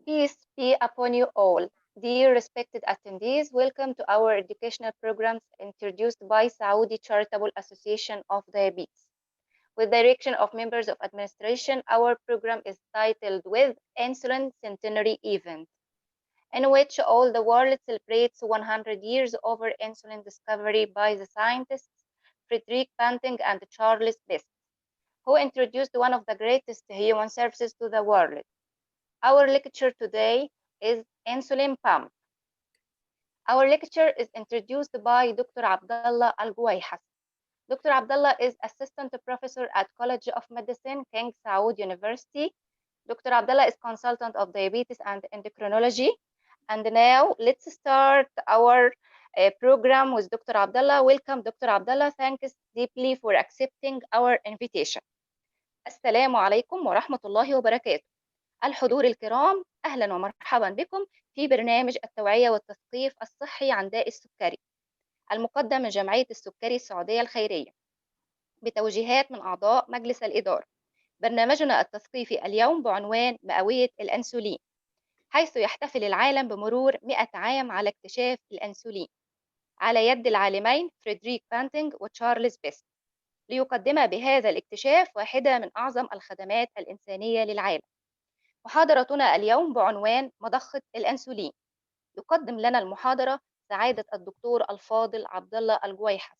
Peace be upon you all. Dear respected attendees, welcome to our educational programs introduced by Saudi Charitable Association of Diabetes. With direction of members of administration, our program is titled with Insulin Centenary Event, in which all the world celebrates 100 years over insulin discovery by the scientists Frederick Banting and Charles Best, who introduced one of the greatest human services to the world. Our lecture today is Insulin Pump. Our lecture is introduced by Dr. Abdullah القويحص. Dr. Abdullah is Assistant Professor at College of Medicine, King Saud University. Dr. Abdullah is Consultant of Diabetes and Endocrinology. And now let's start our program with Dr. Abdullah. Welcome, Dr. Abdullah. Thanks deeply for accepting our invitation. السلام عليكم ورحمة الله وبركاته. الحضور الكرام، أهلا ومرحبا بكم في برنامج التوعية والتثقيف الصحي عن داء السكري المقدم من جمعية السكري السعودية الخيرية بتوجيهات من أعضاء مجلس الإدارة. برنامجنا التثقيفي اليوم بعنوان مئوية الأنسولين، حيث يحتفل العالم بمرور 100 عام على اكتشاف الأنسولين على يد العالمين فريدريك بانتينغ وتشارلز بيست، ليقدم بهذا الاكتشاف واحدة من أعظم الخدمات الإنسانية للعالم. محاضرتنا اليوم بعنوان مضخة الأنسولين. يقدم لنا المحاضرة سعادة الدكتور الفاضل عبدالله القويحص،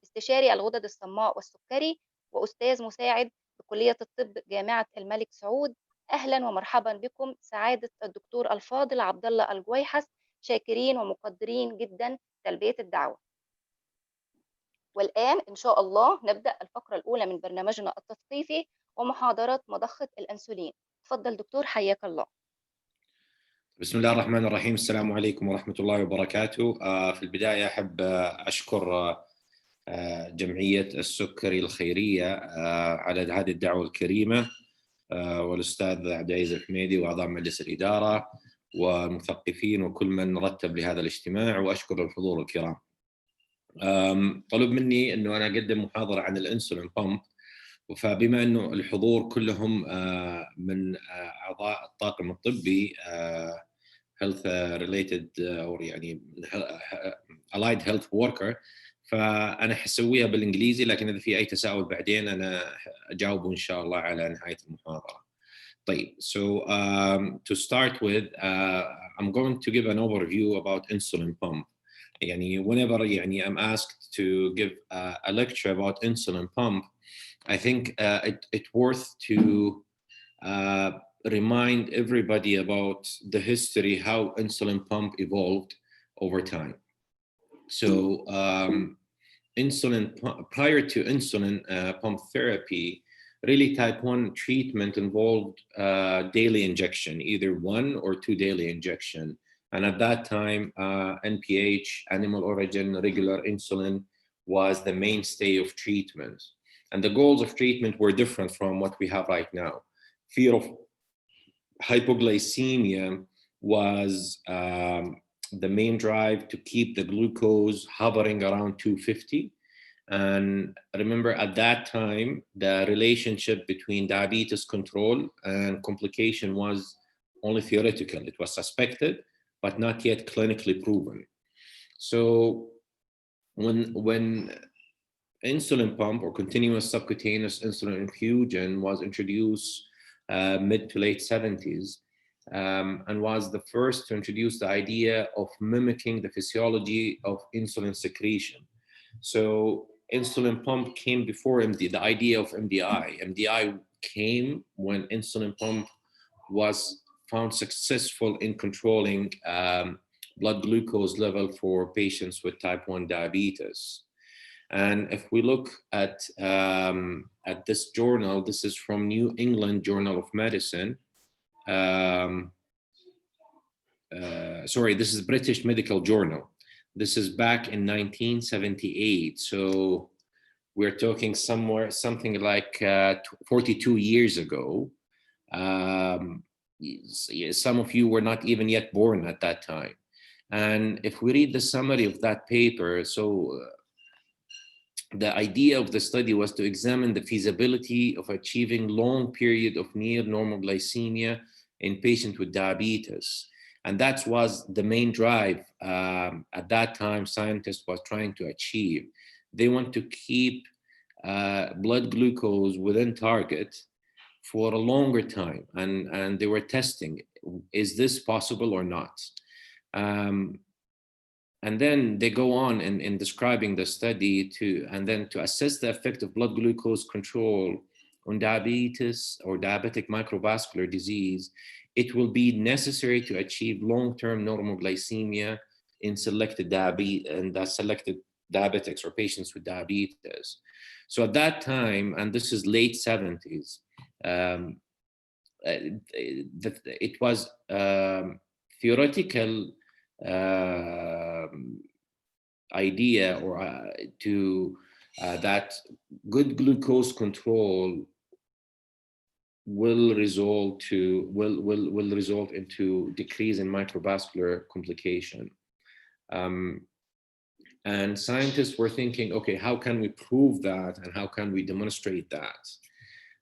استشاري الغدد الصماء والسكري وأستاذ مساعد بكلية الطب جامعة الملك سعود. أهلا ومرحبا بكم سعادة الدكتور الفاضل عبدالله القويحص، شاكرين ومقدرين جدا تلبية الدعوة. والآن إن شاء الله نبدأ الفقرة الأولى من برنامجنا التثقيفي ومحاضرة مضخة الأنسولين. تفضل دكتور، حياك الله. بسم الله الرحمن الرحيم. السلام عليكم ورحمة الله وبركاته. في البداية أحب أشكر جمعية السكري الخيرية على هذه الدعوة الكريمة، والأستاذ عبدالله الحميدي وأعضاء مجلس الإدارة والمثقفين وكل من رتب لهذا الاجتماع، وأشكر الحضور الكرام. طلب مني أنه أنا أقدم محاضرة عن الأنسولين بامب، فبما أنه الحضور كلهم من أعضاء الطاقم الطبي health related أو يعني allied health worker، فأنا حسويها بالإنجليزي، لكن إذا في أي تساؤل بعدين أنا أجاوبه إن شاء الله على نهاية المحاضرة. طيب, so to start with, I'm going to give an overview about insulin pump. يعني whenever يعني I'm asked to give a lecture about insulin pump, I think it's worth to remind everybody about the history, how insulin pump evolved over time. So prior to insulin pump therapy, really type 1 treatment involved daily injection, either 1 or 2 daily injection. And at that time, NPH, animal origin, regular insulin was the mainstay of treatment. And the goals of treatment were different from what we have right now. Fear of hypoglycemia was the main drive to keep the glucose hovering around 250. And remember, at that time, the relationship between diabetes control and complication was only theoretical. It was suspected, but not yet clinically proven. So when insulin pump or continuous subcutaneous insulin infusion was introduced mid to late 70s, and was the first to introduce the idea of mimicking the physiology of insulin secretion. So insulin pump came before MD, the idea of MDI. MDI came when insulin pump was found successful in controlling blood glucose level for patients with type 1 diabetes. And if we look at this journal, this is from New England Journal of Medicine. Sorry, this is British Medical Journal. This is back in 1978. So we're talking something like 42 years ago. Some of you were not even yet born at that time. And if we read the summary of that paper, so the idea of the study was to examine the feasibility of achieving long period of near normal glycemia in patients with diabetes. And that was the main drive at that time scientists were trying to achieve. They want to keep blood glucose within target for a longer time. And they were testing, is this possible or not? And then they go on in describing the study to assess the effect of blood glucose control on diabetes or diabetic microvascular disease. It will be necessary to achieve long-term normal glycemia in selected diabetics or patients with diabetes. So at that time, and this is late 70s, it was theoretical idea or that good glucose control will result into decrease in microvascular complication. And scientists were thinking, okay, how can we prove that and how can we demonstrate that?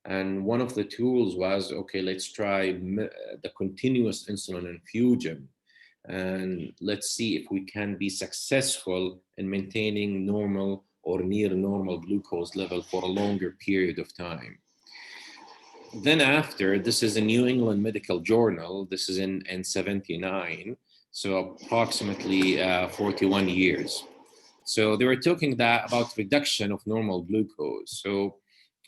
And one of the tools was, okay, let's try the continuous insulin infusion. And let's see if we can be successful in maintaining normal or near normal glucose level for a longer period of time. Then after, this is a New England Medical Journal, this is in 79, so approximately 41 years. So they were talking about reduction of normal glucose. So,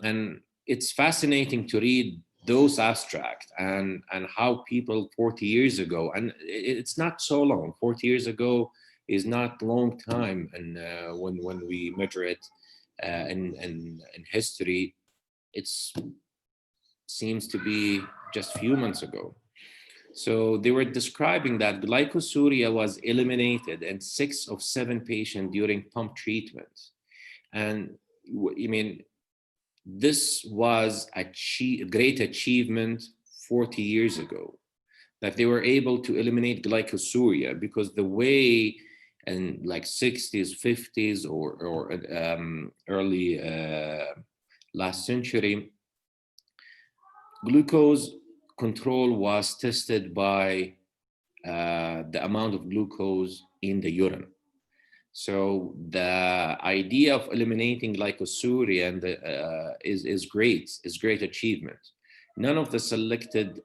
and it's fascinating to read those abstracts and how people 40 years ago, and it's not so long, 40 years ago is not a long time, and when we measure it in history, it seems to be just a few months ago. So they were describing that glycosuria was eliminated in 6 of 7 patients during pump treatment. And I mean, this was a great achievement 40 years ago, that they were able to eliminate glycosuria, because the way in like 60s, 50s, or early last century, glucose control was tested by the amount of glucose in the urine. So the idea of eliminating glycosuria is great achievement. None of the selected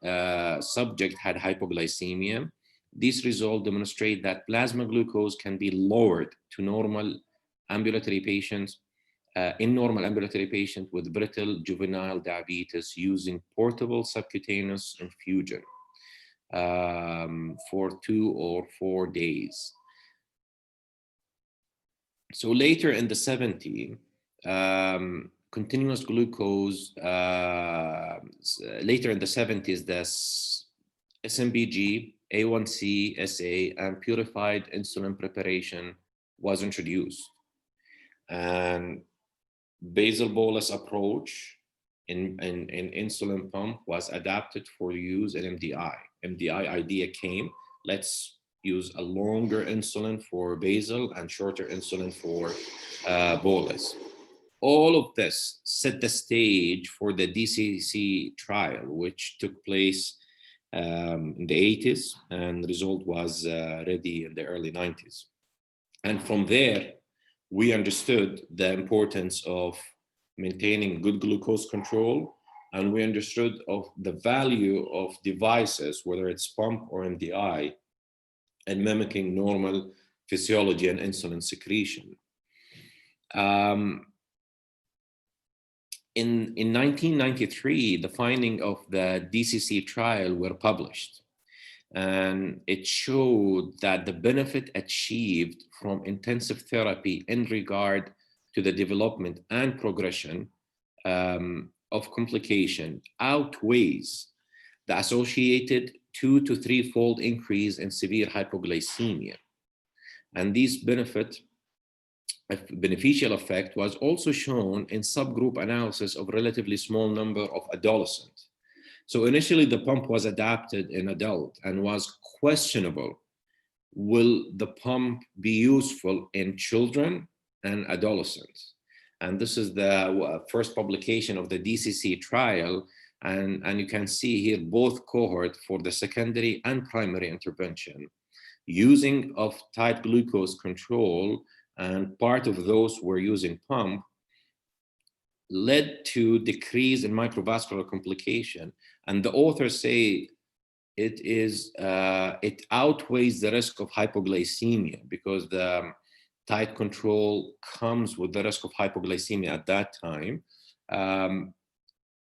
subjects had hypoglycemia. These results demonstrate that plasma glucose can be lowered to normal ambulatory patients, in normal ambulatory patients with brittle juvenile diabetes using portable subcutaneous infusion for 2 or 4 days. So later in the 70s, continuous glucose, later in the 70s, the SMBG, A1C, SA, and purified insulin preparation was introduced. And basal bolus approach in insulin pump was adapted for use in MDI. MDI idea came, let's use a longer insulin for basal and shorter insulin for bolus. All of this set the stage for the DCC trial, which took place in the 80s, and the result was ready in the early 90s. And from there, we understood the importance of maintaining good glucose control, and we understood of the value of devices, whether it's pump or MDI, and mimicking normal physiology and insulin secretion. In 1993, the findings of the DCC trial were published, and it showed that the benefit achieved from intensive therapy in regard to the development and progression of complication outweighs the associated 2 to 3-fold increase in severe hypoglycemia. And this beneficial effect was also shown in subgroup analysis of relatively small number of adolescents. So initially the pump was adapted in adult and was questionable. Will the pump be useful in children and adolescents? And this is the first publication of the DCC trial, And you can see here both cohort for the secondary and primary intervention using of tight glucose control, and part of those were using pump, led to decrease in microvascular complication. And the authors say it outweighs the risk of hypoglycemia, because the tight control comes with the risk of hypoglycemia at that time.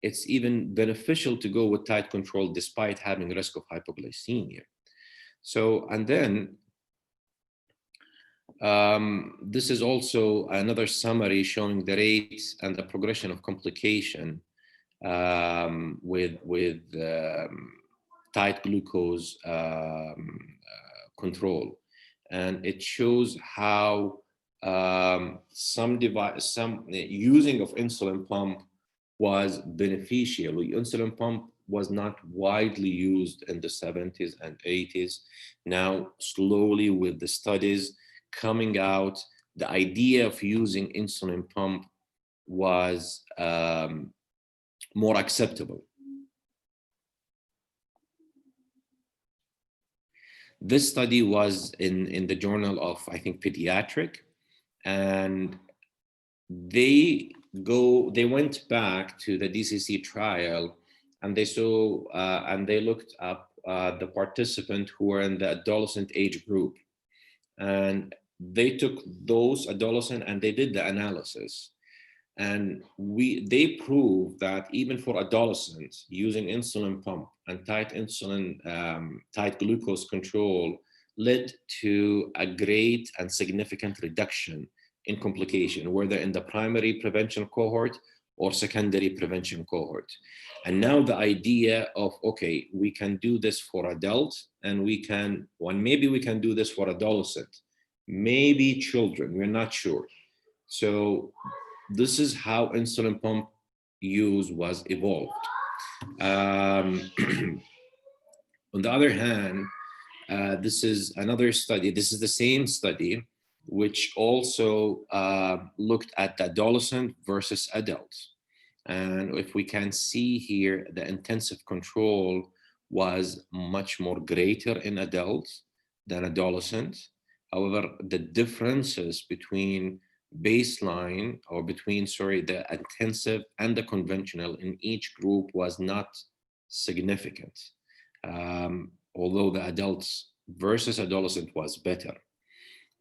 It's even beneficial to go with tight control despite having risk of hypoglycemia. So, and then this is also another summary showing the rates and the progression of complication with tight glucose control, and it shows how some using of insulin pump was beneficial. Insulin pump was not widely used in the 70s and 80s. Now, slowly with the studies coming out, the idea of using insulin pump was more acceptable. This study was in the journal of, I think, Pediatric, and they went back to the DCC trial, and they saw and they looked up the participants who were in the adolescent age group, and they took those adolescent and they did the analysis, and they proved that even for adolescents using insulin pump and tight glucose control led to a great and significant reduction in complication, whether in the primary prevention cohort or secondary prevention cohort. And now the idea of, okay, we can do this for adults, and maybe we can do this for adolescents, maybe children, we're not sure. So this is how insulin pump use was evolved. On the other hand, this is another study. This is the same study, which also looked at the adolescent versus adults. And if we can see here, the intensive control was much more greater in adults than adolescents. However, the differences between baseline or between, the intensive and the conventional in each group was not significant, although the adults versus adolescent was better.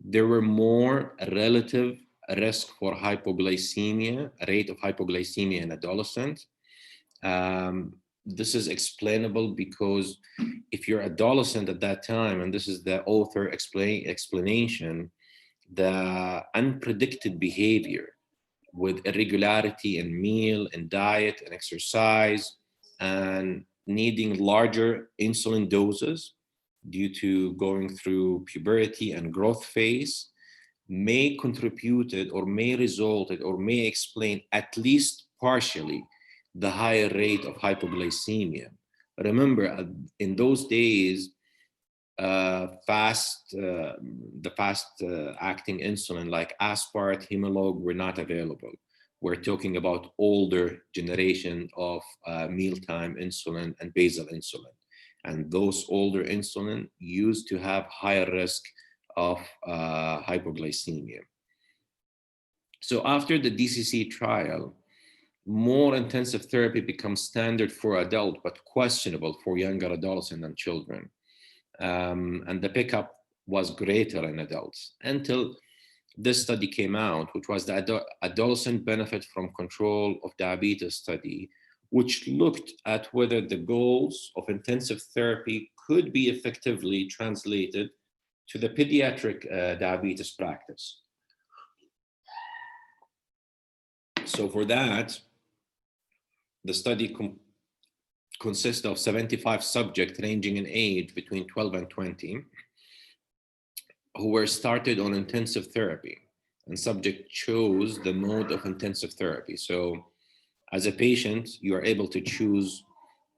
There were more relative risk for hypoglycemia, rate of hypoglycemia in adolescents. This is explainable because if you're adolescent at that time, and this is the author explanation, the unpredicted behavior with irregularity in meal and diet and exercise, and needing larger insulin doses due to going through puberty and growth phase, may contributed or may resulted or may explain at least partially the higher rate of hypoglycemia. Remember, in those days, the fast acting insulin like aspart, Humalog were not available. We're talking about older generation of mealtime insulin and basal insulin. And those older insulin used to have higher risk of hypoglycemia. So after the DCC trial, more intensive therapy becomes standard for adult, but questionable for younger adolescents and children. And the pickup was greater in adults until this study came out, which was the Adolescent Benefit from Control of Diabetes study, which looked at whether the goals of intensive therapy could be effectively translated to the pediatric diabetes practice. So for that, the study consists of 75 subjects ranging in age between 12 and 20 who were started on intensive therapy, and subject chose the mode of intensive therapy. So as a patient, you are able to choose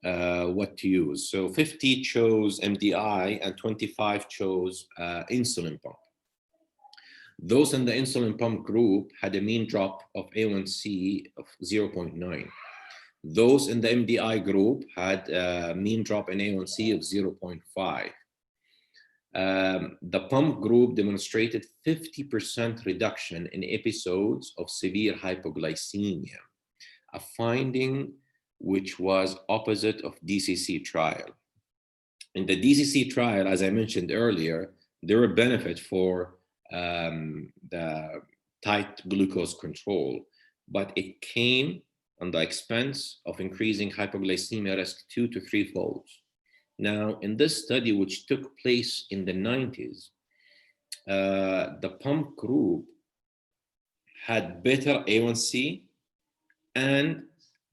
what to use. So 50 chose MDI and 25 chose insulin pump. Those in the insulin pump group had a mean drop of A1C of 0.9. Those in the MDI group had a mean drop in A1C of 0.5. The pump group demonstrated 50% reduction in episodes of severe hypoglycemia, a finding which was opposite of DCC trial. In the DCC trial, as I mentioned earlier, there were benefits for the tight glucose control, but it came on the expense of increasing hypoglycemia risk 2 to 3 folds. Now, in this study, which took place in the 90s, the pump group had better A1C and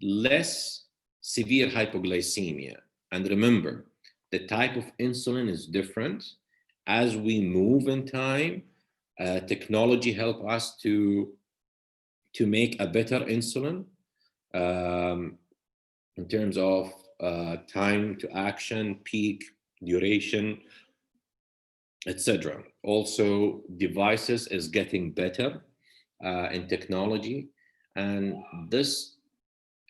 less severe hypoglycemia. And remember, the type of insulin is different. As we move in time, technology helps us to make a better insulin in terms of time to action, peak, duration, etc. Also, devices is getting better in technology, and this,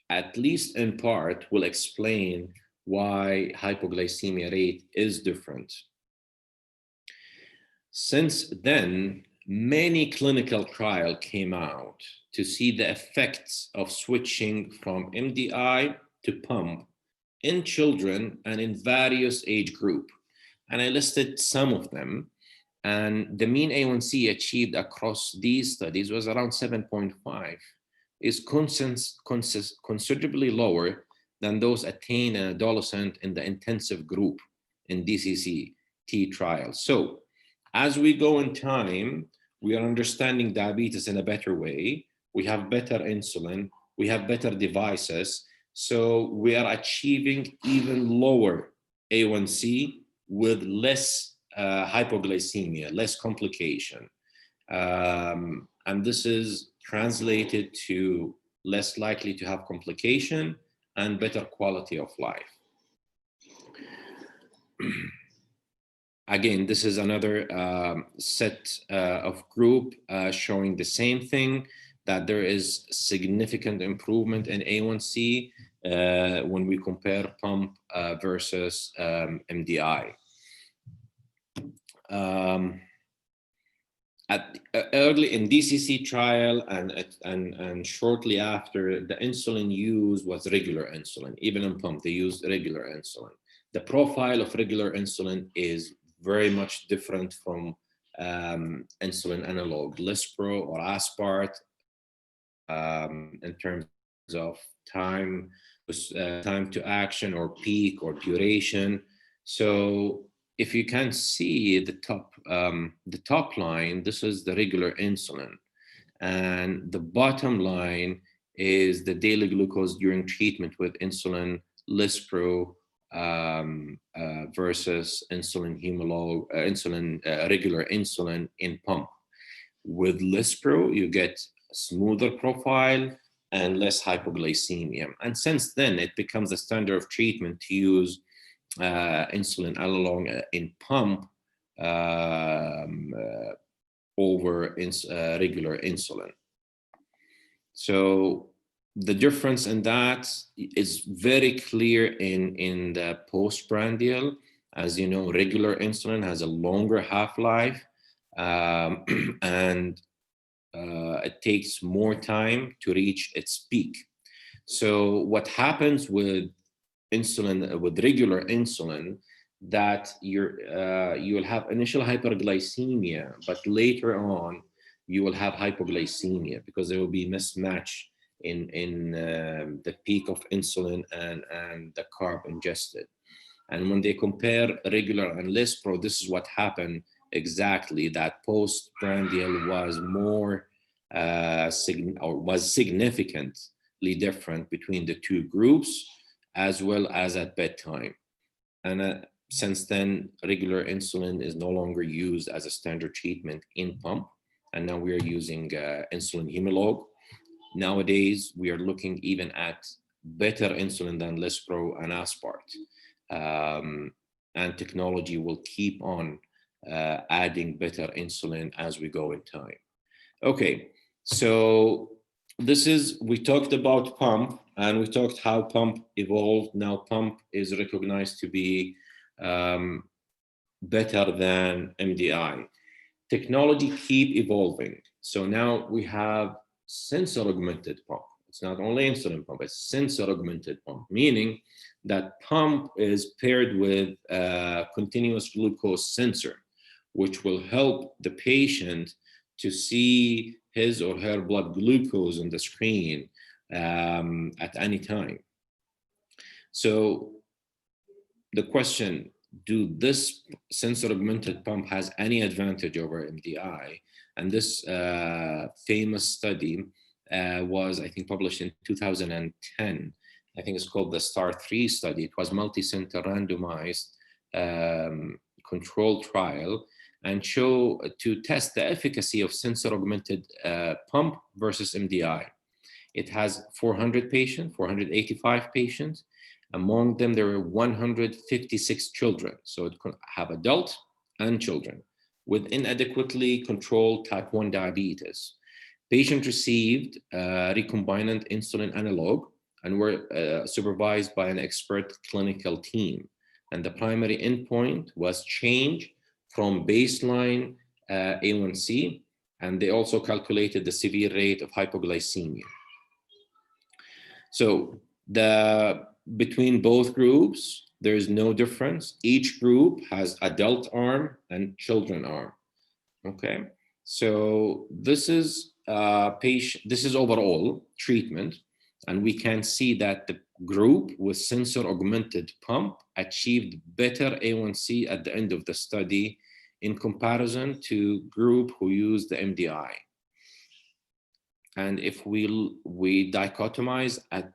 at least in part, will explain why hypoglycemia rate is different. Since then, many clinical trials came out to see the effects of switching from MDI to pump in children and in various age groups. And I listed some of them. And the mean A1C achieved across these studies was around 7.5. Is considerably lower than those attained in adolescent in the intensive group in DCC trial. So as we go in time, we are understanding diabetes in a better way. We have better insulin, we have better devices. So we are achieving even lower A1C with less hypoglycemia, less complication. And this is translated to less likely to have complication and better quality of life. Again, this is another set of group showing the same thing, that there is significant improvement in A1C when we compare pump versus MDI. Early in DCC trial and shortly after, the insulin used was regular insulin. Even in pump, they used regular insulin. The profile of regular insulin is very much different from insulin analog, Lispro or Aspart, in terms of time to action or peak or duration. So if you can see the top line, this is the regular insulin, and the bottom line is the daily glucose during treatment with insulin Lispro versus insulin regular insulin in pump. With Lispro, you get a smoother profile and less hypoglycemia. And since then, it becomes a standard of treatment to use insulin analog in pump over regular insulin. So the difference in that is very clear in the postprandial. As you know, regular insulin has a longer half-life, and it takes more time to reach its peak. So what happens with insulin, with regular insulin, that you will have initial hyperglycemia, but later on you will have hypoglycemia because there will be mismatch in the peak of insulin and the carb ingested. And when they compare regular and Lispro, this is what happened exactly, that postprandial was more was significantly different between the two groups, as well as at bedtime. And since then, regular insulin is no longer used as a standard treatment in pump, and now we are using insulin Humalog. Nowadays, we are looking even at better insulin than Lispro and Aspart. And technology will keep on adding better insulin as we go in time. Okay, so we talked about pump, and we talked how pump evolved. Now pump is recognized to be better than MDI. Technology keep evolving. So now we have sensor augmented pump. It's not only insulin pump, it's sensor augmented pump, meaning that pump is paired with a continuous glucose sensor, which will help the patient to see his or her blood glucose on the screen at any time. So the question, do this sensor augmented pump has any advantage over MDI? And this famous study was, I think, published in 2010. I think it's called the STAR-3 study. It was multi-center randomized controlled trial, and show to test the efficacy of sensor augmented pump versus MDI. It has 400 patients, 485 patients. Among them, there were 156 children. So it could have adult and children with inadequately controlled type 1 diabetes. Patients received recombinant insulin analog and were supervised by an expert clinical team. And the primary endpoint was change from baseline A1C, and they also calculated the severe rate of hypoglycemia. So between both groups, there is no difference. Each group has adult arm and children arm. Okay, so this is this is overall treatment, and we can see that the group with sensor augmented pump achieved better A1C at the end of the study in comparison to group who used the MDI. And if we dichotomize at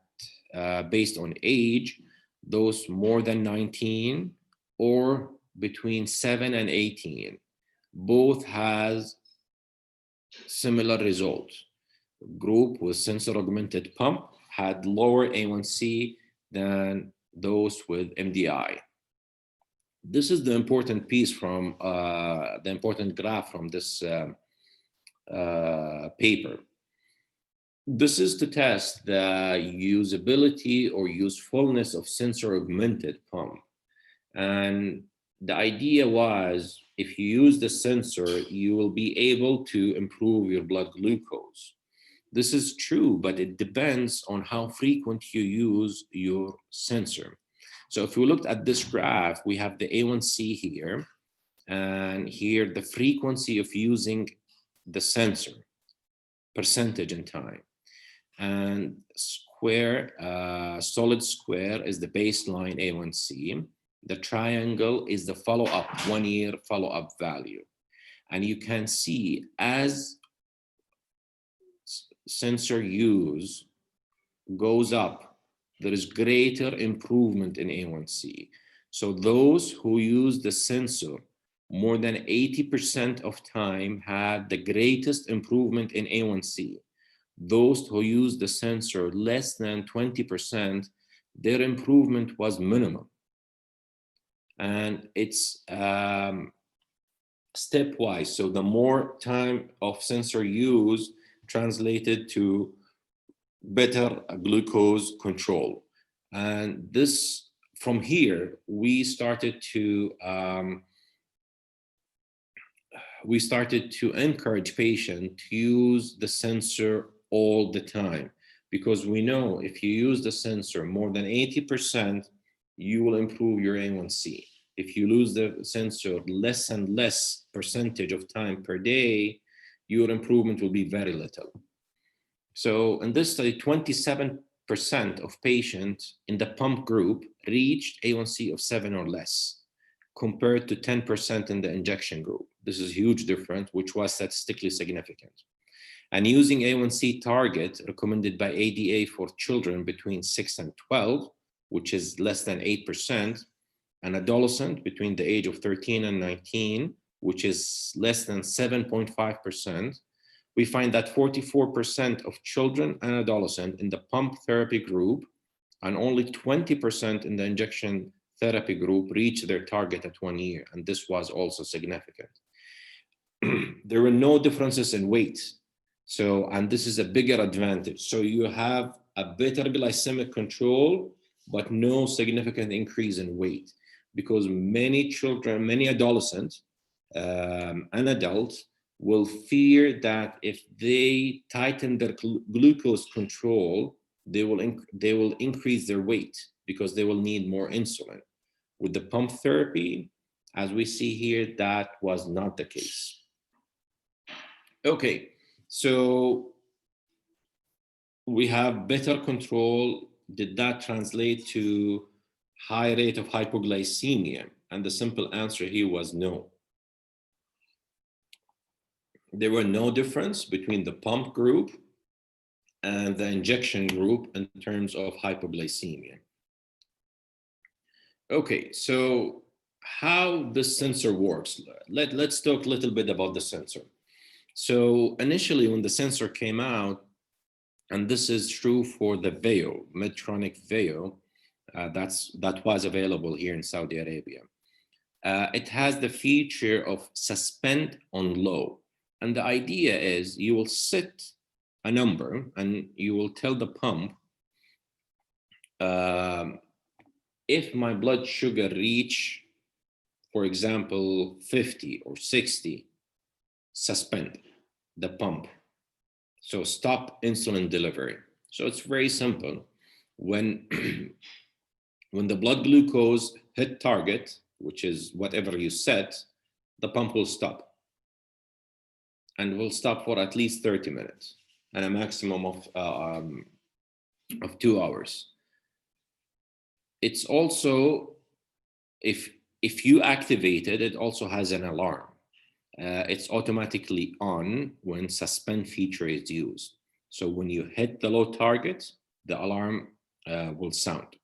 based on age, those more than 19 or between 7 and 18, both has similar results. Group with sensor augmented pump had lower A1C than those with MDI. This is the important piece from the important graph from this paper. This is to test the usability or usefulness of sensor augmented pump. And the idea was, if you use the sensor, you will be able to improve your blood glucose. This is true, but it depends on how frequent you use your sensor. So if we looked at this graph, we have the A1C here, and here the frequency of using the sensor, percentage in time. And square, solid square is the baseline A1C. The triangle is the follow-up, 1 year follow-up value. And you can see as sensor use goes up, there is greater improvement in A1C. So those who use the sensor more than 80% of time had the greatest improvement in A1C. Those who use the sensor less than 20%, their improvement was minimal. And it's stepwise. So the more time of sensor use translated to better glucose control. And this, from here, we started to encourage patients to use the sensor all the time, because we know if you use the sensor more than 80%, you will improve your A1C. If you lose the sensor less and less percentage of time per day, your improvement will be very little. So in this study, 27% of patients in the pump group reached A1C of 7 or less, compared to 10% in the injection group. This is a huge difference, which was statistically significant. And using A1C target recommended by ADA for children between 6 and 12, which is less than 8%, and adolescent between the age of 13 and 19, which is less than 7.5%, we find that 44% of children and adolescents in the pump therapy group and only 20% in the injection therapy group reached their target at 1 year. And this was also significant. There were no differences in weight. So, and this is a bigger advantage. So you have a better glycemic control, but no significant increase in weight, because many children, many adolescents and adults will fear that if they tighten their glucose control, they will increase their weight because they will need more insulin. With the pump therapy, as we see here, that was not the case. Okay, so we have better control. Did that translate to high rate of hypoglycemia? And the simple answer here was no. There were no difference between the pump group and the injection group in terms of hypoglycemia. Okay, so how the sensor works. Let's talk a little bit about the sensor. So initially when the sensor came out, and this is true for the Veo, Medtronic Veo, that was available here in Saudi Arabia. It has the feature of suspend on low. And the idea is you will set a number and you will tell the pump, if my blood sugar reach, for example, 50 or 60, suspend the pump. So stop insulin delivery. So it's very simple. When the blood glucose hit target, which is whatever you set, the pump will stop. And will stop for at least 30 minutes and a maximum of 2 hours. It's also, if you activate it, it also has an alarm. It's automatically on when suspend feature is used. So when you hit the low target, the alarm will sound,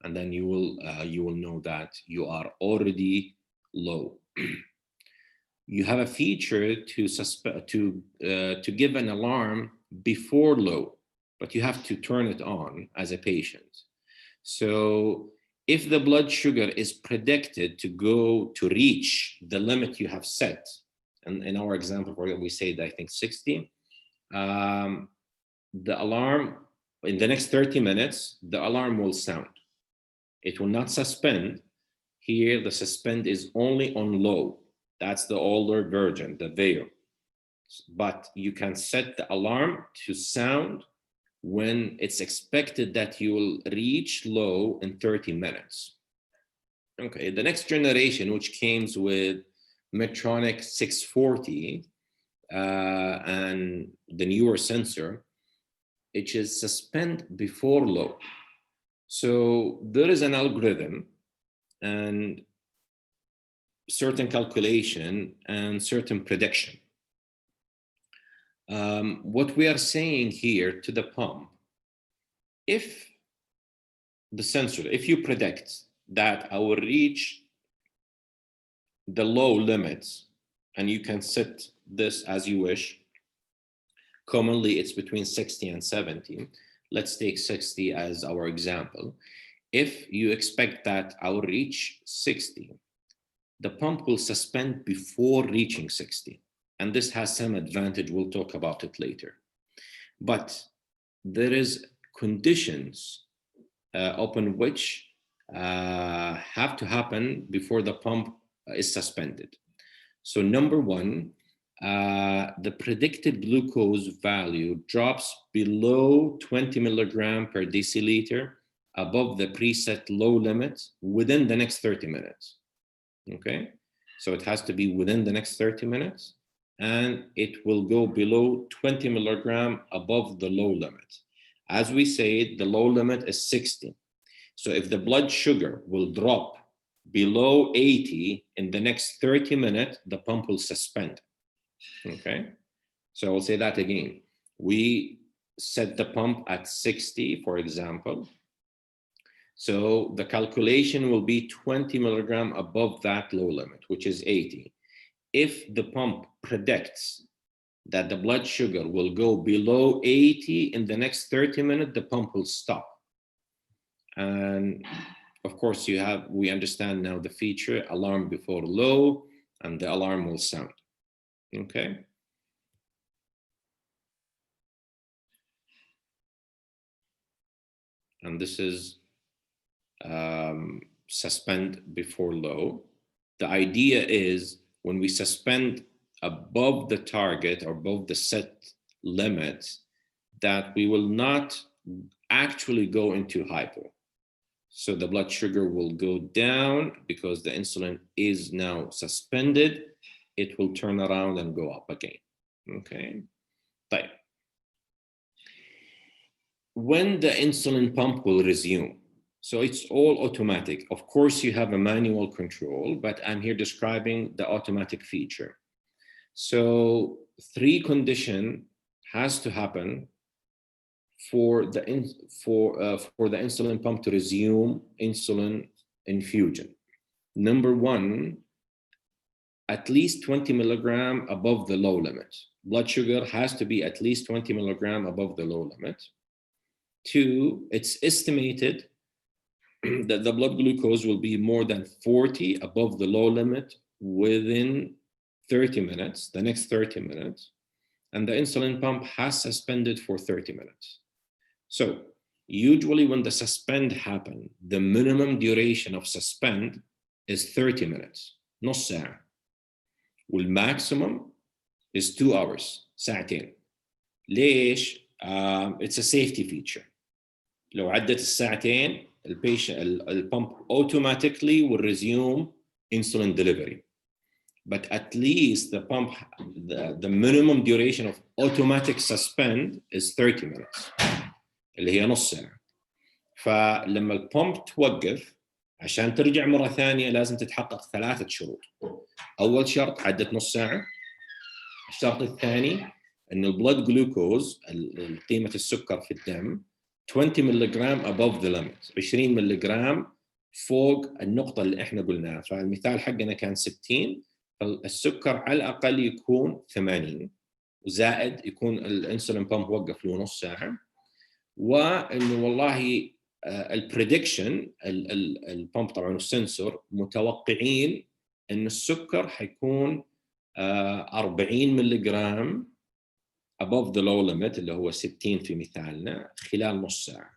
and then you will know that you are already low. You have a feature to give an alarm before low, but you have to turn it on as a patient. So if the blood sugar is predicted to reach the limit you have set, and in our example, we said, I think 60, the alarm, in the next 30 minutes, the alarm will sound. It will not suspend. Here, the suspend is only on low. That's the older version, the Veo. But you can set the alarm to sound when it's expected that you will reach low in 30 minutes. Okay, the next generation, which came with Medtronic 640 and the newer sensor, it is suspend before low. So there is an algorithm and certain calculation and certain prediction. What we are saying here to the pump, if the sensor, if you predict that I will reach the low limits, and you can set this as you wish, commonly it's between 60 and 70. Let's take 60 as our example. If you expect that I will reach 60, the pump will suspend before reaching 60. And this has some advantage. We'll talk about it later. But there is conditions upon which have to happen before the pump is suspended. So number one, the predicted glucose value drops below 20 milligram per deciliter above the preset low limit within the next 30 minutes. Okay, so it has to be within the next 30 minutes, and it will go below 20 milligram above the low limit. As we said, the low limit is 60. So if the blood sugar will drop below 80 in the next 30 minutes, the pump will suspend. Okay, so I'll say that again. We set the pump at 60, for example. So the calculation will be 20 milligram above that low limit, which is 80. If the pump predicts that the blood sugar will go below 80 in the next 30 minutes, the pump will stop. And of course, we understand now the feature, alarm before low, and the alarm will sound. Okay. and this is suspend before low. The idea is when we suspend above the target or above the set limits, that we will not actually go into hypo. So the blood sugar will go down because the insulin is now suspended. It will turn around and go up again. Okay. طيب. When the insulin pump will resume, so it's all automatic. Of course, you have a manual control, but I'm here describing the automatic feature. So 3 conditions has to happen for the insulin pump to resume insulin infusion. Number 1, at least 20 milligram above the low limit. Blood sugar has to be at least 20 milligram above the low limit. 2, it's estimated that the blood glucose will be more than 40 above the low limit within 30 minutes, the next 30 minutes. And the insulin pump has suspended for 30 minutes. So usually when the suspend happen, the minimum duration of suspend is 30 minutes, نص ساعة. والماكسيمum is 2 hours, ساعتين. ليش؟ It's a safety feature. لو عدت الساعتين, the pump automatically will resume insulin delivery. But at least the pump, the minimum duration of automatic suspend is 30 minutes. اللي هي نص ساعة. فلما البمب توقف عشان ترجع مرة ثانية لازم تتحقق 3 شروط. أول شرط عدت نص ساعة. الشرط الثاني إنه البلد جلوكوز قيمة السكر في الدم 20 ملغ above the limit، 20 ملغ فوق النقطة اللي احنا قلناها. فالمثال حقنا كان 60، فالسكر على الأقل يكون 80 وزائد يكون الانسولين بامب وقف له نص ساعة. وإنه والله البريدكشن البامب طبعا والسنسور متوقعين إنه السكر حيكون 40 ملغ above the low limit اللي هو 60 في مثالنا خلال نص ساعة.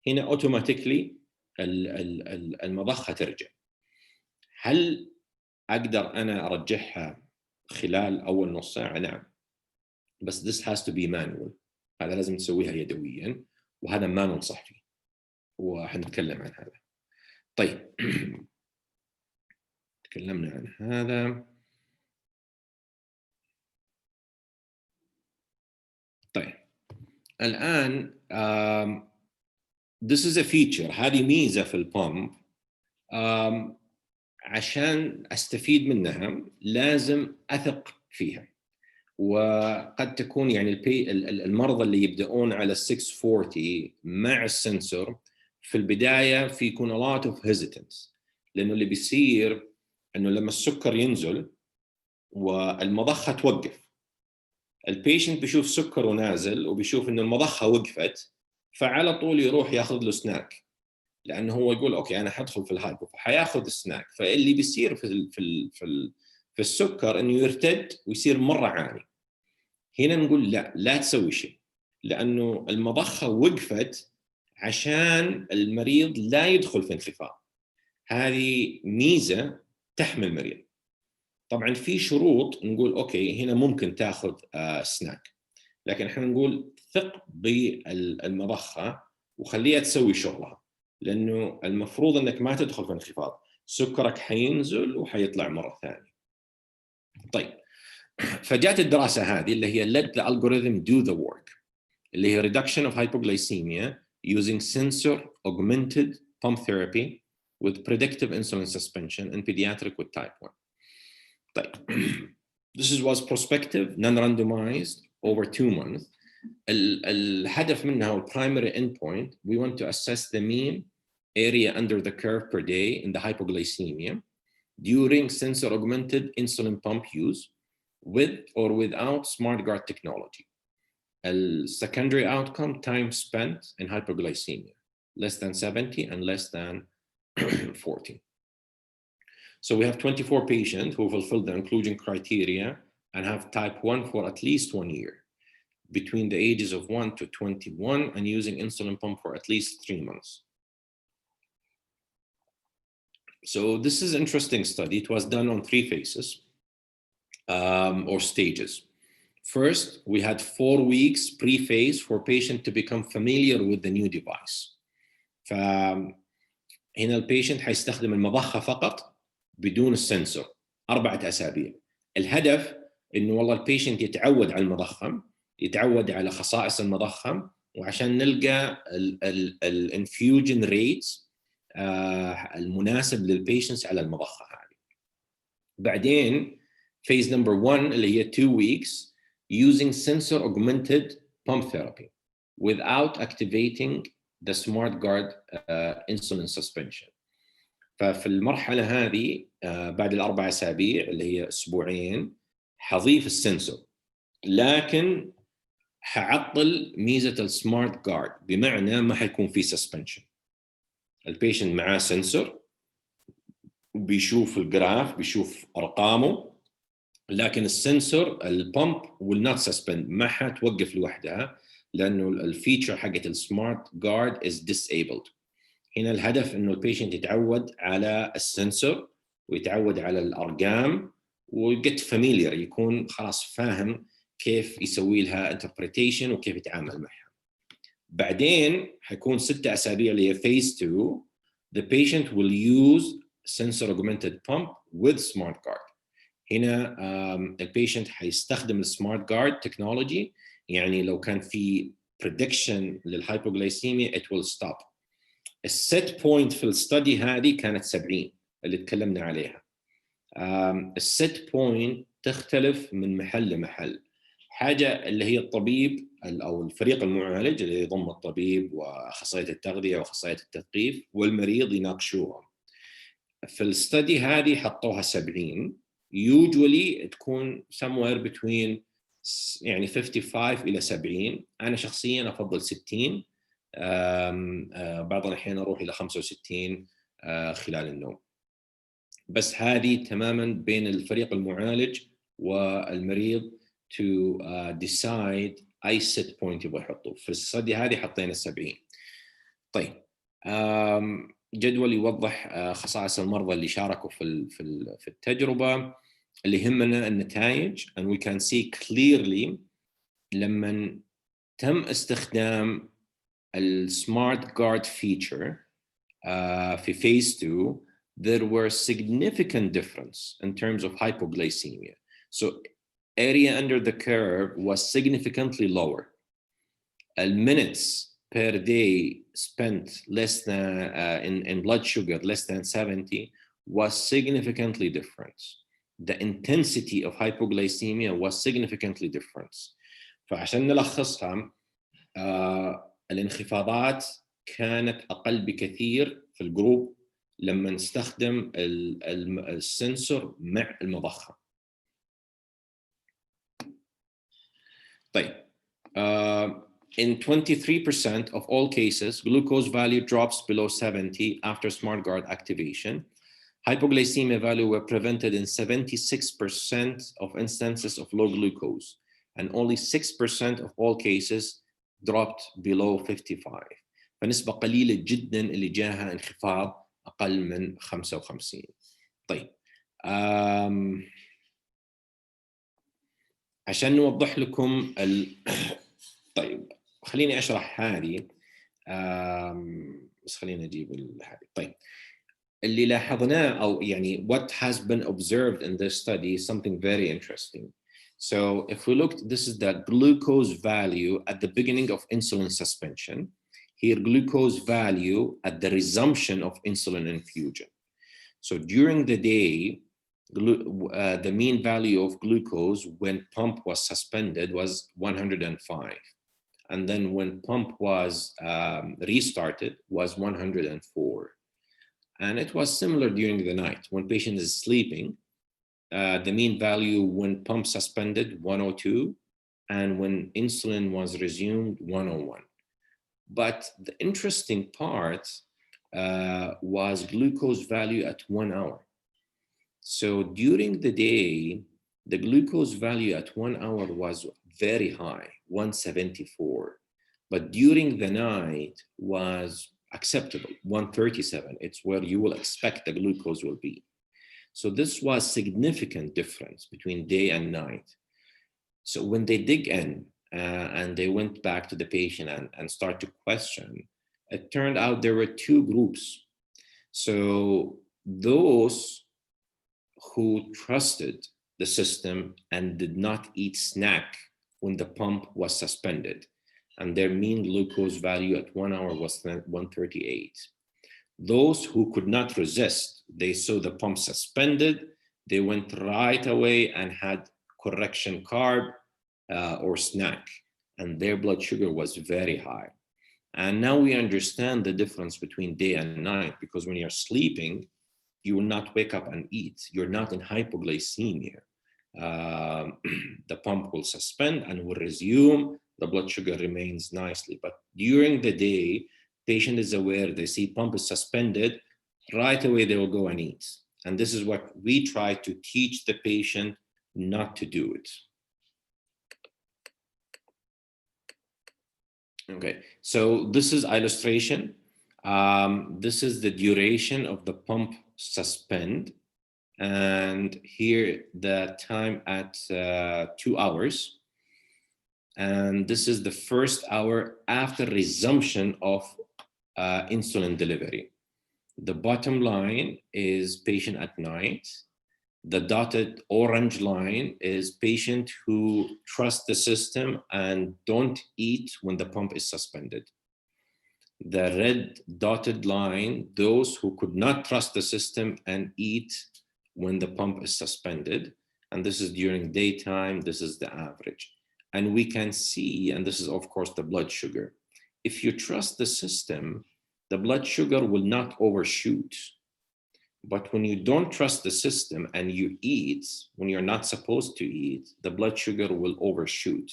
هنا اوتوماتيكلي المضخة ترجع. هل أقدر أنا أرجعها خلال أول نص ساعة؟ نعم. بس this has to be manual. هذا لازم تسويها يدويا وهذا ما ننصح فيه وحنتكلم عن هذا. طيب تكلمنا عن هذا. طيب الآن this is a feature. هذه ميزة في البامب. عشان أستفيد منها لازم أثق فيها. وقد تكون يعني المرضى اللي يبدأون على 640 مع السنسور في البداية في يكون a lot of hesitance، لأنه اللي بيصير إنه لما السكر ينزل والمضخة توقف، البيشنت بيشوف سكره نازل وبيشوف إنه المضخة وقفت، فعلى طول يروح ياخذ له سناك، لأنه هو يقول أوكي أنا حدخل في الهايبو فحياخذ السناك. فاللي بيصير في السكر إنه يرتد ويصير مرة عالي. هنا نقول لا تسوي شيء، لأنه المضخة وقفت عشان المريض لا يدخل في انخفاض. هذه ميزة تحمي المريض. طبعا في شروط نقول أوكي هنا ممكن تأخذ سناك، لكن احنا نقول ثق بالمضخة وخليها تسوي شغلها، لأنه المفروض أنك ما تدخل في انخفاض، سكرك حينزل وحيطلع مرة ثانية. طيب فجاءت الدراسة هذه اللي هي let the algorithm do the work، اللي هي reduction of hypoglycemia using sensor augmented pump therapy with predictive insulin suspension in pediatric with type 1. طيب this was prospective non-randomized over 2 months. الهدف منها primary endpoint we want to assess the mean area under the curve per day in the hypoglycemia during sensor augmented insulin pump use with or without SmartGuard technology. Secondary outcome time spent in hypoglycemia less than 70 and less than 40. So we have 24 patients who fulfill the inclusion criteria and have type 1 for at least 1 year. between the ages of 1 to 21 and using insulin pump for at least 3 months. So this is an interesting study. It was done on 3 phases or stages. First, we had 4 weeks pre-phase for patient to become familiar with the new device. فهنا البيشنت حيستخدم المضخة فقط بدون السنسور 4 أسابيع. الهدف إنه والله البيشنت يتعود على المضخة، يتعود على خصائص المضخة، وعشان نلقى الانفيوجن ريتس المناسب للبيشنتس على المضخة هذه. بعدين phase number 1 اللي هي 2 weeks using sensor augmented pump therapy without activating the SmartGuard insulin suspension. ففي المرحلة هذه بعد ال4 أسابيع اللي هي 2 أسبوع حضيف السنسور، لكن حعطل ميزة السمارت جارد، بمعنى ما حيكون في سسبنشن. البيشنت معاه سنسور بيشوف الجراف، بيشوف أرقامه، لكن السنسور البمب will not suspend، ما حتوقف لوحدها لأنه الفيتشر حقت السمارت جارد is disabled. هنا الهدف إنه البيشنت يتعود على السنسور ويتعود على الأرقام ويجت familiar، يكون خلاص فاهم كيف يسوي لها interpretation وكيف يتعامل معها. بعدين حيكون 6 أسابيع اللي هي phase 2. The patient will use sensor augmented pump with smart guard. هنا البيشنت حيستخدم السمارت جارد تكنولوجي، يعني لو كان في prediction للهايبوغلايسيميا it will stop. السيت بوينت في الستدي هذه كانت 70 اللي تكلمنا عليها. السيت بوينت تختلف من محل لمحل. حاجة اللي هي الطبيب أو الفريق المعالج اللي يضم الطبيب وأخصائية التغذية وأخصائية التثقيف والمريض يناقشوها. في الستدي هذه حطوها 70. usually تكون somewhere between يعني 55 إلى 70. أنا شخصياً أفضل 60. بعض الأحيان أروح إلى 65 خلال النوم. بس هذه تماماً بين الفريق المعالج والمريض to decide أي set point يبغى يحطه. في الستدي هذه حطينا 70. طيب جدول يوضح خصائص المرضى اللي شاركوا في التجربة. اللي يهمنا النتائج and we can see clearly لما تم استخدام السمارت جارد feature في phase 2 there were significant difference in terms of hypoglycemia. So area under the curve was significantly lower. Minutes per day spent less than in blood sugar less than 70 was significantly different. The intensity of hypoglycemia was significantly different. فعشان نلخصها الانخفاضات كانت أقل بكثير في الجروب لما نستخدم السنسور مع المضخة. طيب in 23% of all cases, glucose value drops below 70 after SmartGuard activation. Hypoglycemia value were prevented in 76% of instances of low glucose, and only 6% of all cases dropped below 55. فنسبة قليلة جدا اللي جاها انخفاض أقل من 55. طيب عشان نوضح لكم طيب خليني أشرح هذه بس خليني أجيب هذه. طيب اللي لاحظناه أو يعني what has been observed in this study is something very interesting. So if we look, this is the glucose value at the beginning of insulin suspension. Here glucose value at the resumption of insulin infusion. So during the day, the mean value of glucose when pump was suspended was 105. And then when pump was restarted was 104. And it was similar during the night. When patient is sleeping, the mean value when pump suspended 102, and when insulin was resumed 101. But the interesting part was glucose value at 1 hour. So during the day, the glucose value at 1 hour was very high. 174, but during the night was acceptable, 137. It's where you will expect the glucose will be. So this was significant difference between day and night. So when they dig in and they went back to the patient and start to question, it turned out there were two groups. So those who trusted the system and did not eat snack when the pump was suspended, and their mean glucose value at 1 hour was 138. Those who could not resist, they saw the pump suspended, they went right away and had correction carb or snack, and their blood sugar was very high. And now we understand the difference between day and night, because when you're sleeping, you will not wake up and eat. You're not in hypoglycemia. The pump will suspend and will resume. The blood sugar remains nicely. But during the day, patient is aware, they see pump is suspended, right away they will go and eat. And this is what we try to teach the patient not to do it. Okay, so this is illustration. This is the duration of the pump suspend. And here the time at 2 hours. And this is the first hour after resumption of insulin delivery. The bottom line is patient at night. The dotted orange line is patient who trust the system and don't eat when the pump is suspended. The red dotted line, those who could not trust the system and eat when the pump is suspended. And this is during daytime, this is the average. And we can see, and this is of course the blood sugar. If you trust the system, the blood sugar will not overshoot. But when you don't trust the system and you eat when you're not supposed to eat, the blood sugar will overshoot.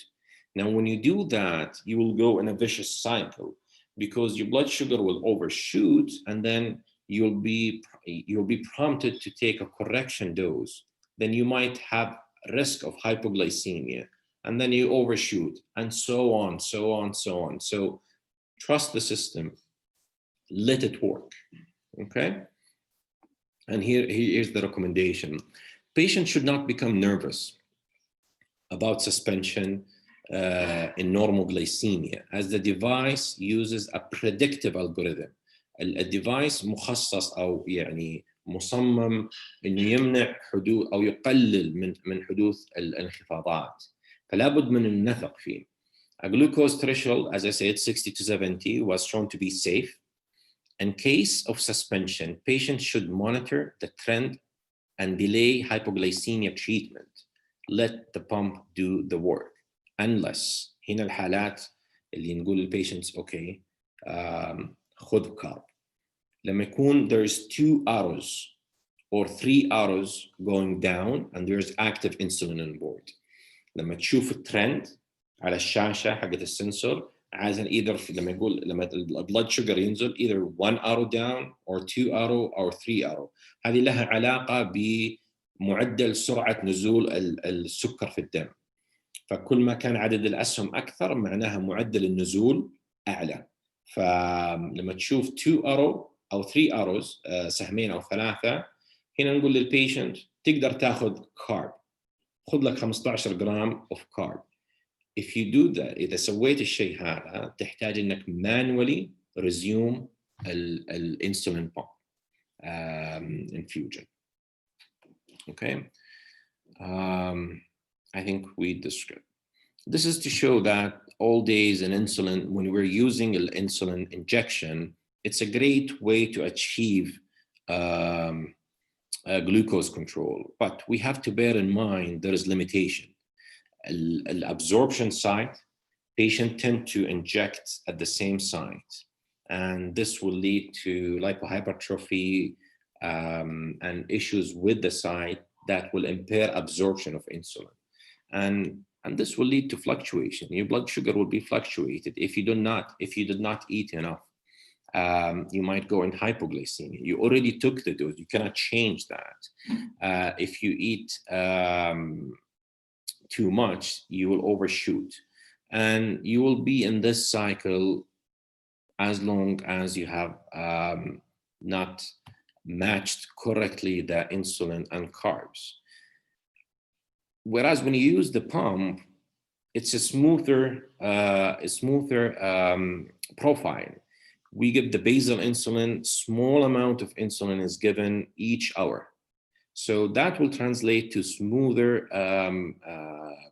Now, when you do that, you will go in a vicious cycle, because your blood sugar will overshoot, and then you'll be prompted to take a correction dose. Then you might have risk of hypoglycemia, and then you overshoot, and so on, so on, so on. So trust the system, let it work, okay? And here's the recommendation. Patients should not become nervous about suspension in normal glycemia, as the device uses a predictive algorithm. الديفايس مخصص أو يعني مصمم إنه يمنع حدوث أو يقلل من حدوث الانخفاضات. فلا بد من النثق فيه. A glucose threshold, as I said, 60 to 70 was shown to be safe. In case of suspension, patients should monitor the trend and delay hypoglycemia treatment. Let the pump do the work. Unless, هنا الحالات اللي نقول للpatients, okay, خذ كارب. لما يكون there's 2 arrows or 3 arrows going down and there's active insulin on board. لما تشوف الترند على الشاشة حقت السنسور, عايزين either لما البلد شوجر ينزل either 1 arrow down or 2 arrow or 3 arrow. هذه لها علاقة بمعدل سرعة نزول السكر في الدم. فكل ما كان عدد الأسهم أكثر معناها معدل النزول أعلى. فلما تشوف 2 arrow أو 3 arrows, سهمين أو 3, هنا نقول للبيشنت تقدر تاخذ كارب. خذ لك 15 جرام of carb. If you do that, إذا سويت الشيء هذا تحتاج إنك manually resume الانسولين pump infusion. Okay. I think we described. This is to show that all days in insulin, when we're using an insulin injection, it's a great way to achieve glucose control. But we have to bear in mind there is limitation. The absorption site, patients tend to inject at the same site, and this will lead to lipohypertrophy and issues with the site that will impair absorption of insulin. And this will lead to fluctuation. Your blood sugar will be fluctuated if you did not eat enough. You might go in hypoglycemia. You already took the dose. You cannot change that. If you eat too much, you will overshoot. And you will be in this cycle as long as you have not matched correctly the insulin and carbs. Whereas when you use the pump, it's a smoother profile. We give the basal insulin, small amount of insulin is given each hour. So that will translate to smoother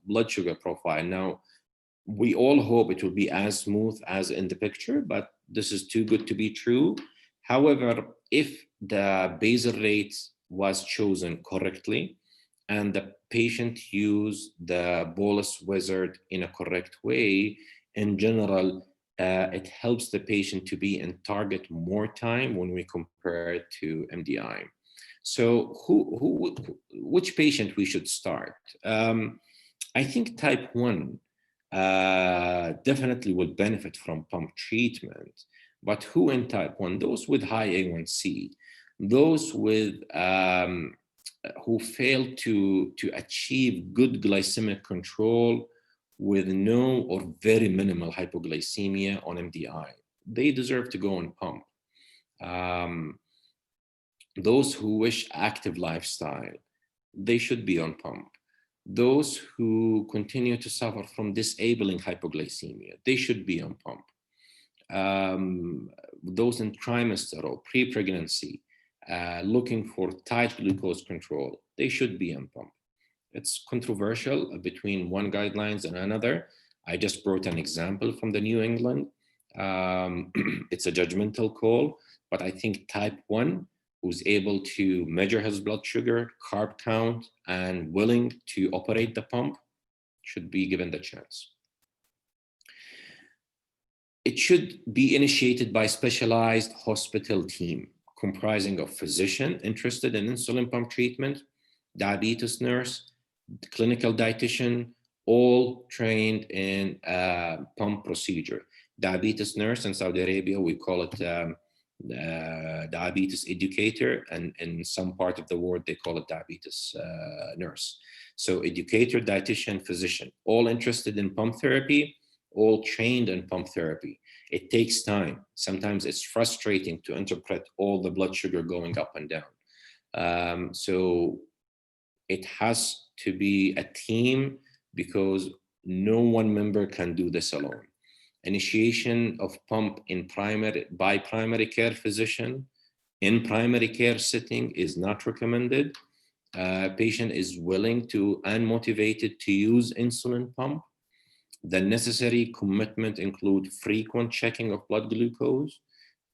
blood sugar profile. Now, we all hope it will be as smooth as in the picture, but this is too good to be true. However, if the basal rate was chosen correctly and the patient used the bolus wizard in a correct way, in general, it helps the patient to be in target more time when we compare it to MDI. So which patient we should start? I think type 1 definitely will benefit from pump treatment, but who in type 1? Those with high A1C, those with who fail to achieve good glycemic control with no or very minimal hypoglycemia on MDI. They deserve to go on pump. Those who wish active lifestyle, they should be on pump. Those who continue to suffer from disabling hypoglycemia, they should be on pump. Those in trimester or pre-pregnancy, looking for tight glucose control, they should be on pump. It's controversial between one guidelines and another. I just brought an example from the New England. It's a judgmental call, but I think type 1, who's able to measure his blood sugar, carb count, and willing to operate the pump, should be given the chance. It should be initiated by specialized hospital team comprising of physician interested in insulin pump treatment, diabetes nurse, clinical dietitian, all trained in pump procedure. Diabetes nurse in Saudi Arabia, we call it diabetes educator, and in some part of the world they call it diabetes nurse. So educator, dietitian, physician, all interested in pump therapy, all trained in pump therapy. It takes time. Sometimes it's frustrating to interpret all the blood sugar going up and down. So it has to be a team because no one member can do this alone. Initiation of pump by primary care physician in primary care setting is not recommended. Patient is willing to and motivated to use insulin pump. The necessary commitment include frequent checking of blood glucose,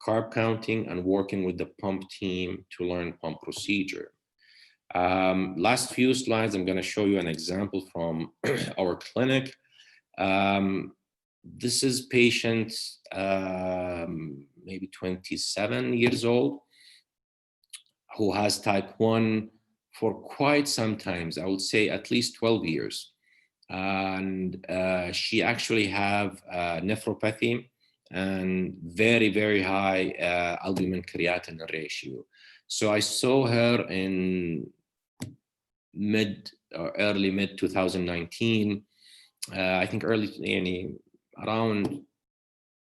carb counting, and working with the pump team to learn pump procedure. Last few slides, I'm going to show you an example from our clinic. This is patient, maybe 27 years old, who has type 1 for quite some time, I would say at least 12 years. And she actually have nephropathy and very, very high albumin creatinine ratio. So I saw her in early mid 2019, I think around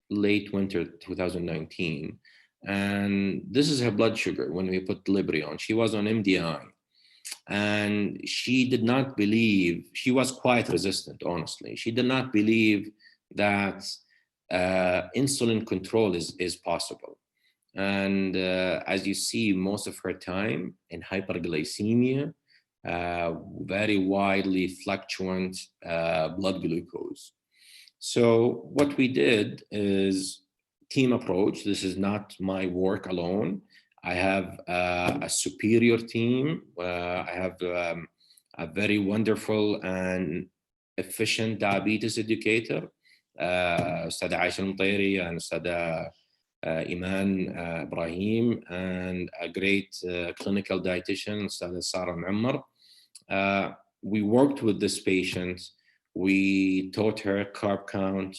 late winter 2019. And this is her blood sugar when we put Librion. She was on MDI. And she did not believe, she was quite resistant, honestly. She did not believe that insulin control is possible. And as you see, most of her time in hyperglycemia, very widely fluctuant blood glucose. So what we did is team approach. This is not my work alone. I have a superior team. I have a very wonderful and efficient diabetes educator, Ustadha Aisha Mutairi and Ustadha Iman Ibrahim, and a great clinical dietitian, Ustadha Sarah Muammar. We worked with this patient. We taught her carb count,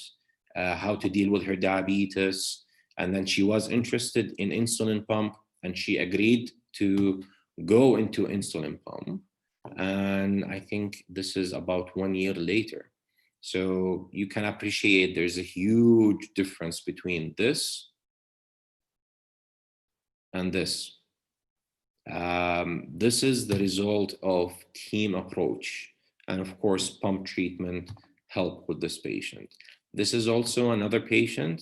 how to deal with her diabetes, and then she was interested in insulin pump, and she agreed to go into insulin pump. And I think this is about 1 year later. So you can appreciate there's a huge difference between this and this. This is the result of team approach. And of course, pump treatment helped with this patient. This is also another patient.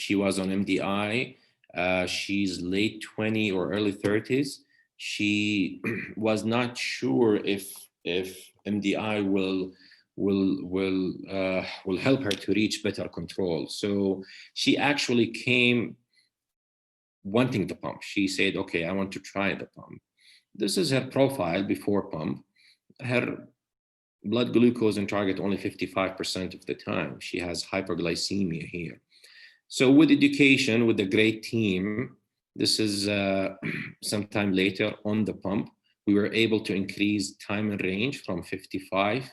She was on MDI. She's late 20 or early 30s. She was not sure if MDI will help her to reach better control. So she actually came wanting the pump. She said, okay, I want to try the pump. This is her profile before pump. Her blood glucose in target only 55% of the time. She has hyperglycemia here. So with education, with a great team, this is sometime later on the pump, we were able to increase time and range from 55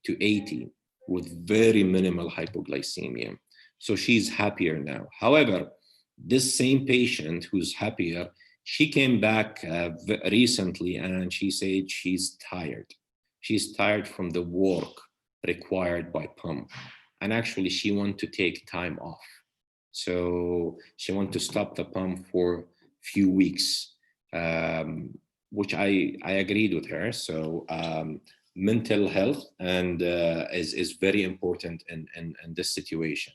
to 80 with very minimal hypoglycemia. So she's happier now. However, this same patient who's happier, she came back recently and she said she's tired. She's tired from the work required by pump. And actually she wants to take time off. So she wants to stop the pump for a few weeks, which I agreed with her. So mental health and is very important in this situation.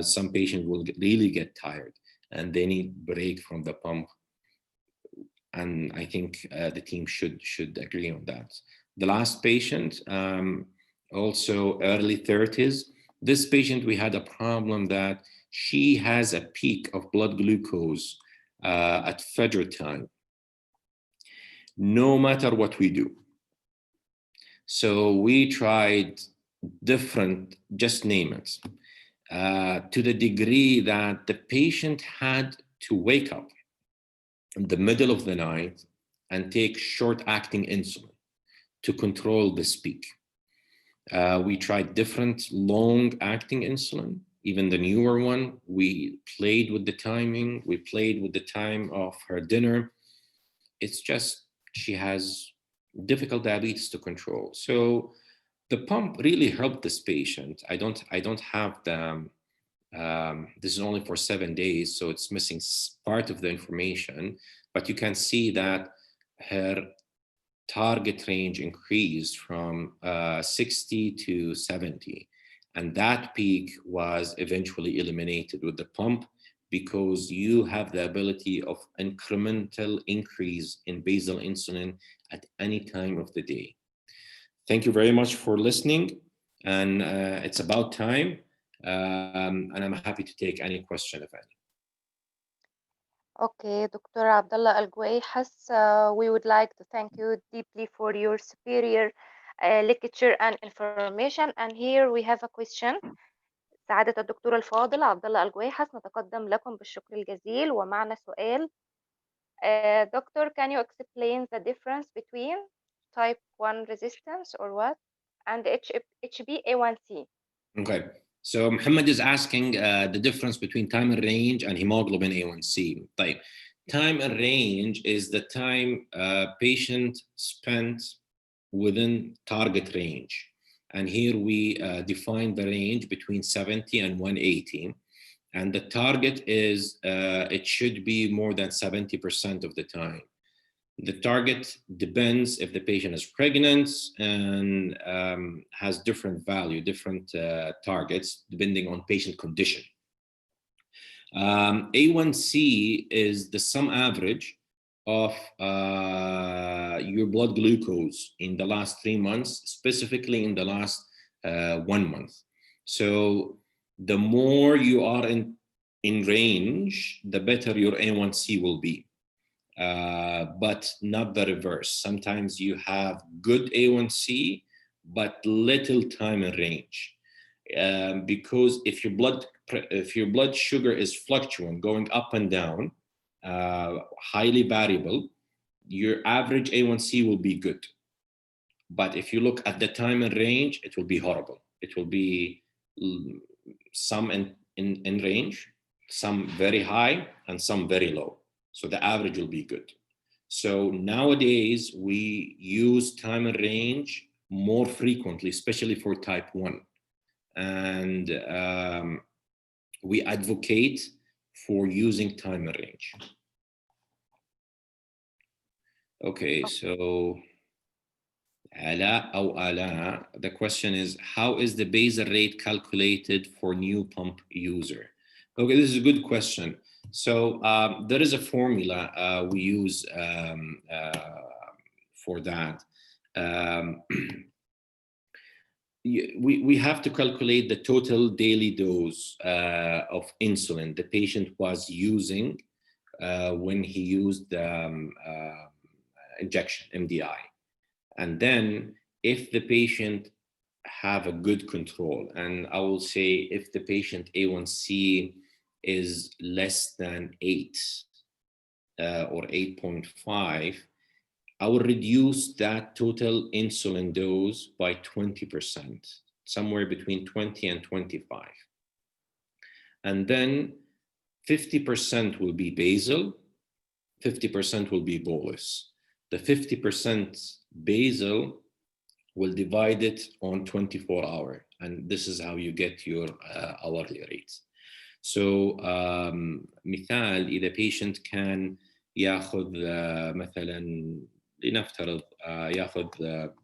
Some patients will really get tired and they need break from the pump. And I think the team should agree on that. The last patient, also early 30s. This patient, we had a problem that she has a peak of blood glucose at Fajr time, no matter what we do. So we tried different, just name it, to the degree that the patient had to wake up in the middle of the night and take short-acting insulin to control this peak. We tried different long-acting insulin, even the newer one. We played with the timing. We played with the time of her dinner. It's just she has difficult diabetes to control. So the pump really helped this patient. I don't have the, this is only for 7 days, so it's missing part of the information, but you can see that her target range increased from 60 to 70. And that peak was eventually eliminated with the pump because you have the ability of incremental increase in basal insulin at any time of the day. Thank you very much for listening. And it's about time. And I'm happy to take any question if any. Okay, Dr. Abdullah Al-Qawayhas, we would like to thank you deeply for your superior lecture and information. And here we have a question. سعادة الدكتور الفاضل عبد الله القويحص نتقدم لكم بالشكر الجزيل ومعنا سؤال. Doctor, can you explain the difference between type 1 resistance or what and HbA1c? Okay. So Muhammad is asking the difference between time and range and hemoglobin A1C. طيب. Time and range is the time patient spent within target range. And here we define the range between 70 and 180. And the target is, it should be more than 70% of the time. The target depends if the patient is pregnant and has different value, different targets, depending on patient condition. A1C is the sum average of your blood glucose in the last 3 months, specifically in the last 1 month. So the more you are in range, the better your A1C will be. But not the reverse. Sometimes you have good A1C, but little time in range. Because if your blood sugar is fluctuant, going up and down, highly variable, your average A1C will be good. But if you look at the time and range, it will be horrible. It will be some in range, some very high, and some very low. So the average will be good. So nowadays we use time and range more frequently, especially for type 1. And we advocate for using time and range. Okay, so Ala, the question is, how is the basal rate calculated for new pump user? Okay, this is a good question. So there is a formula we use for that. We have to calculate the total daily dose of insulin the patient was using when he used injection, MDI. And then if the patient have a good control, and I will say if the patient A1C is less than 8 or 8.5, I will reduce that total insulin dose by 20%, somewhere between 20 and 25. And then 50% will be basal, 50% will be bolus. The 50% basal will divide it on 24 hours. And this is how you get your hourly rates. So مثال إذا patient كان ياخذ مثلا لنفترض ياخذ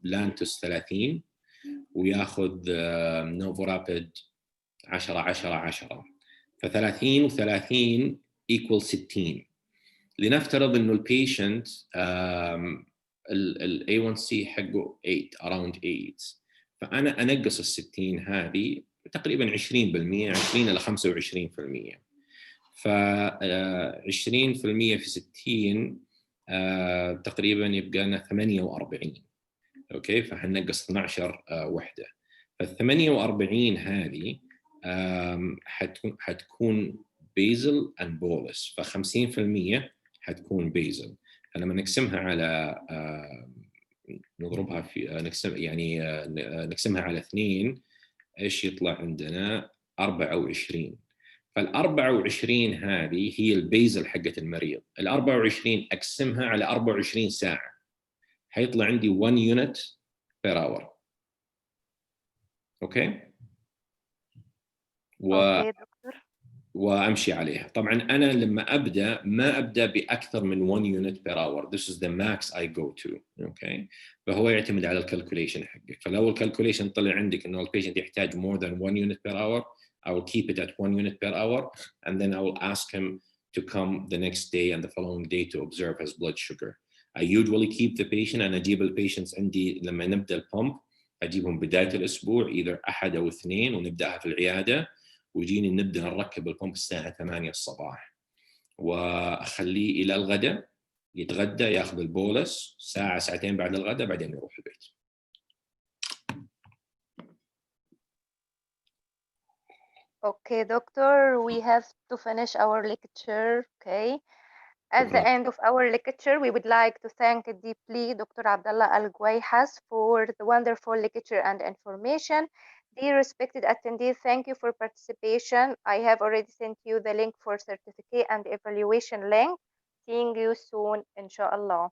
لانتوس 30 وياخذ نوفورابيد 10 10 10 ف30 و30 equal 60. لنفترض انه البيشنت ال A1C حقه 8 around 8 فانا انقص ال 60 هذه تقريبا 20% 20 الى 25%. ف 20% في 60 تقريبا يبقى لنا 48. اوكي فحنقص 12 وحده. فال 48 هذه حتكون بيزل اند بولس. ف 50% حتكون بيزل. فلما نقسمها على نضربها في نقسم يعني نقسمها على 2 ايش يطلع عندنا؟ 24. فال 24 هذه هي البيزل حقت المريض. ال 24 اقسمها على 24 ساعه حيطلع عندي 1 يونت بير اور. اوكي؟ وامشي عليها. طبعا انا لما ابدا ما ابدا باكثر من 1 يونت بير اور. This is the max I go to. اوكي؟ فهو يعتمد على الكالكوليشن حقك. فلو الكالكوليشن طلع عندك انه البيشنت يحتاج more than 1 unit per hour, I will keep it at 1 unit per hour, and then I will ask him to come the next day and the following day to observe his blood sugar. I usually keep the patient and أجيب البيشنتس عندي لما نبدأ البمب أجيبهم بداية الأسبوع either أحد أو اثنين ونبدأها في العيادة ويجيني نبدأ نركب البمب الساعة 8 الصباح وأخليه إلى الغداء يتغدى ياخذ البولس ساعة ساعتين بعد الغداء بعدين يروح البيت. Okay, doctor, we have to finish our lecture. Okay. At the end of our lecture, we would like to thank deeply Dr. Abdullah Al-Qawihas for the wonderful lecture and information. Dear respected attendees, thank you for participation. I have already sent you the link for certificate and evaluation link. Seeing you soon, inshallah.